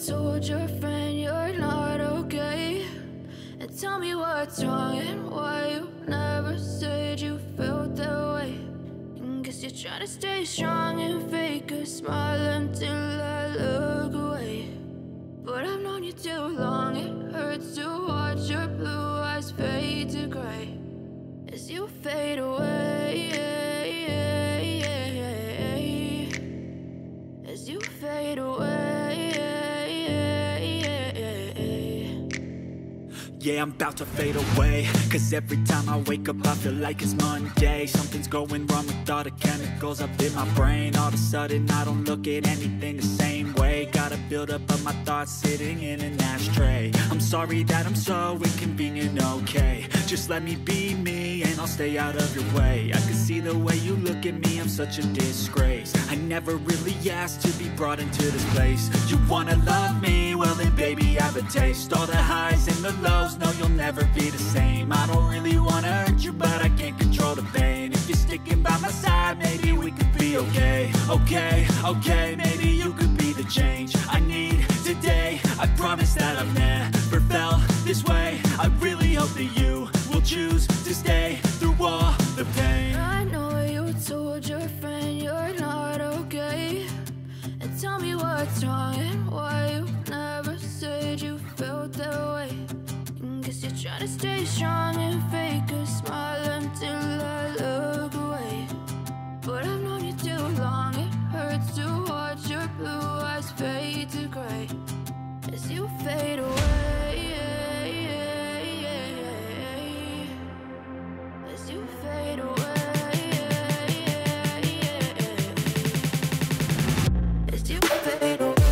told your friend you're not okay? And tell me what's wrong and why you never said you felt that way. And guess you're trying to stay strong and fake a smile until I look away. But I've known you too long, it hurts to watch your blue eyes fade to gray as you fade away, as you fade away. Yeah, I'm about to fade away, cause every time I wake up I feel like it's Monday. Something's going wrong with all the chemicals up in my brain. All of a sudden I don't look at anything the same way. Got a buildup of my thoughts sitting in an ashtray. I'm sorry that I'm so inconvenient, okay? Just let me be me and I'll stay out of your way. I can see the way you look at me, I'm such a disgrace. I never really asked to be brought into this place. You wanna love me? Well then baby I have a taste. All the highs and the lows, no you'll never be the same. I don't really wanna hurt you but I can't control the pain. If you're sticking by my side maybe we could be okay. Okay, maybe you could be the change I need today. I promise that I've never felt this way. I really hope that you will choose to stay through all the pain. I know you told your friend you're not okay. And tell me what's wrong and why you never said you felt that way. And guess you're trying to stay strong and fake a smile until I look away. But I've known you too long, it hurts to watch your blue eyes fade to gray as you fade away, as you fade away, as you fade away.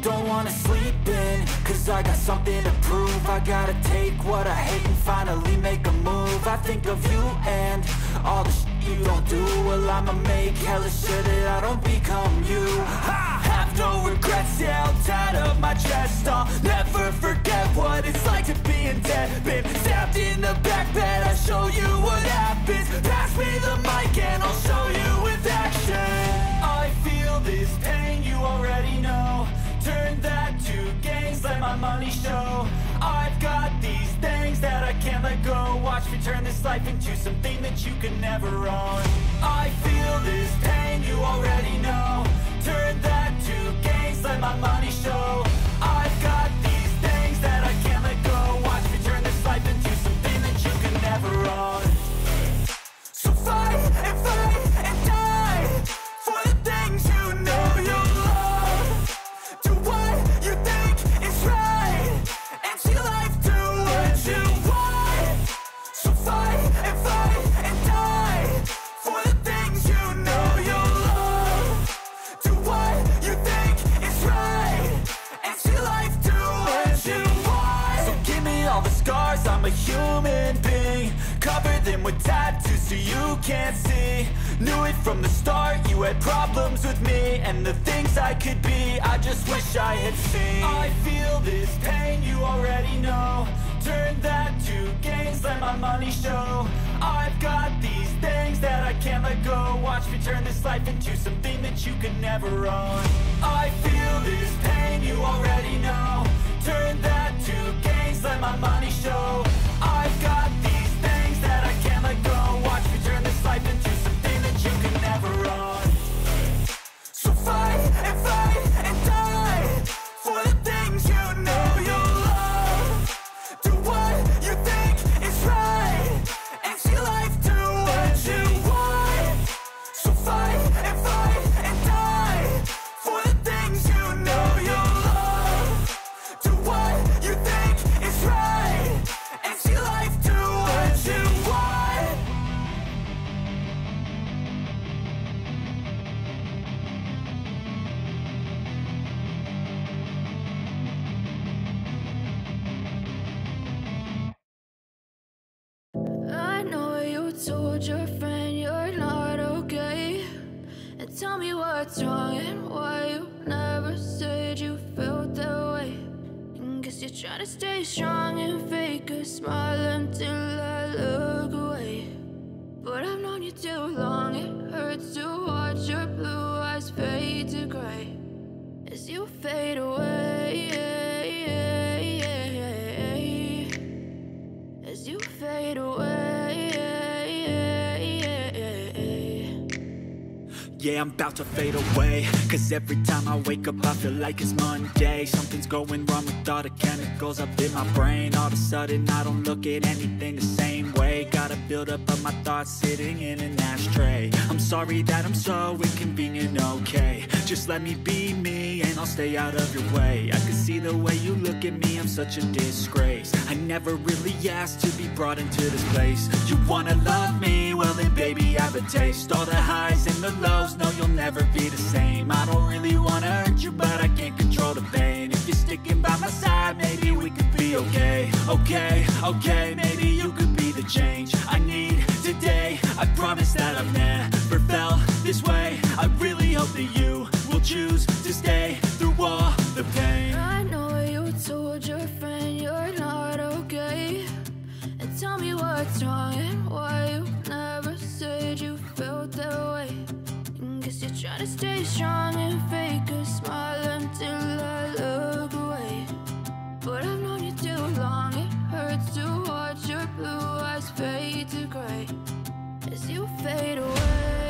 Don't wanna sleep in, cause I got something to prove. I gotta take what I hate and finally make a move. I think of you and all the shit you don't do. Well, I'ma make hella sure that I don't become you. I have no regrets, yeah, I'll tie up my chest. I'll never forget what it's like to be in debt. Been stabbed in the back bed, I'll show you what happens. Pass me the mic and I'll show you with action. I feel this pain, you already know. Turn that to gains, let my money show. turn this life into something that you can never own. I feel this pain, you already know. Turn that to gains, let my money show. I've got these things that I can't let go. Watch me turn this life into something that you can never own. So fight and die for the things you know you love. Do what you think is right and see life do what you want. So fight and die for the things you know you love. Do what you think is right and see life do what you want. So give me all the scars, I'm a human being. Cover them with tattoos so you can't see. Knew it from the start, you had problems with me and the things I could be, I just wish I had seen. I feel this pain, you already know. Turn that to gains, let my money show. I've got these things that I can't let go. Watch me turn this life into something that you can never own. I feel this pain, you already know. Turn that to gains, let my money show. I've got these things that I can't let go. Watch me turn this life into something that you can never own. So fight and die for the things you know you love. Do what you think is right and see life do what you want. So fight and die for the things you know you love. Do what you think is right and see life do what you want. I know you told your friend you're not okay. And tell me what's wrong and why you never said you felt that way. And guess you're trying to stay strong and fake a smile until I look away. But I've known you too long, it hurts to watch your blue eyes fade to gray as you fade away. As you fade away. Yeah, I'm about to fade away, cause every time I wake up I feel like it's Monday. Something's going wrong with all the chemicals up in my brain. All of a sudden I don't look at anything the same way. Got a buildup of my thoughts sitting in an ashtray. I'm sorry that I'm so inconvenient, okay. Just let me be me and I'll stay out of your way. I can see the way you look at me, I'm such a disgrace. I never really asked to be brought into this place. You wanna love me? Well then baby I have a taste. All the highs and the lows, no you'll never be the same. I don't really wanna hurt you but I can't control the pain. If you're sticking by my side maybe we could be okay. Okay, maybe you could be the change I need today. I promise that I've never felt this way. I really hope that you will choose to stay through all the pain. I know you told your friend you're not okay. And tell me what's wrong and why you never said you felt that way. And guess you're trying to stay strong and fake a smile until I look away. But I've known you too long, it hurts to watch your blue eyes fade to gray as you fade away.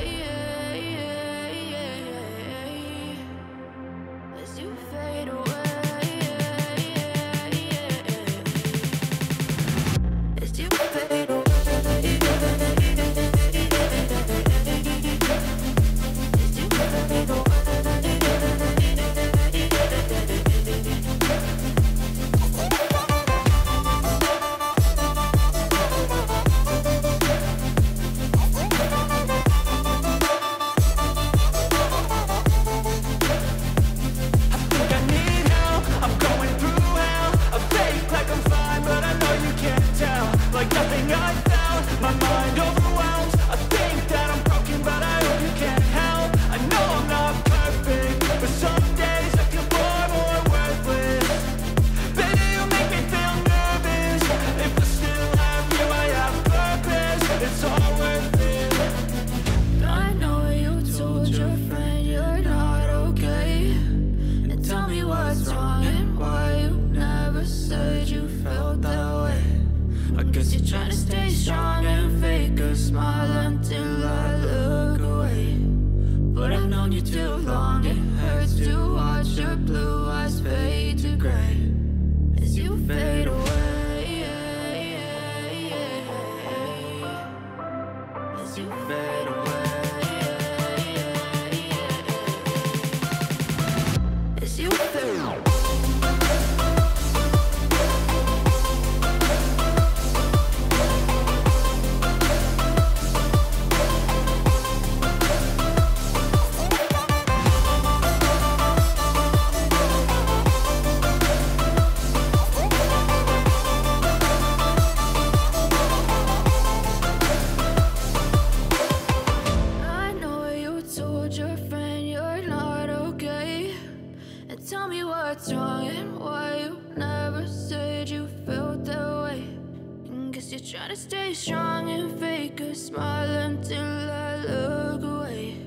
Try to stay strong and fake a smile until I look away.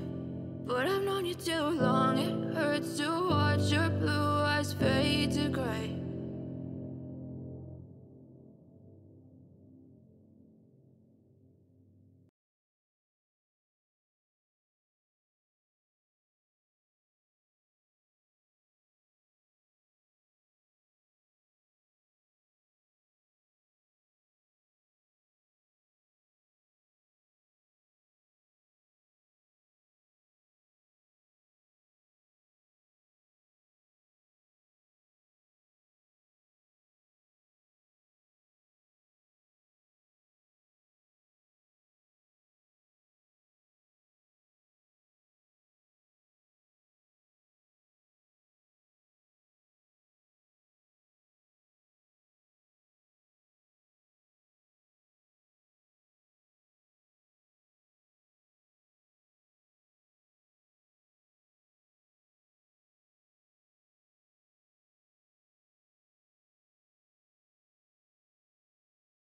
But I've known you too long, it hurts to watch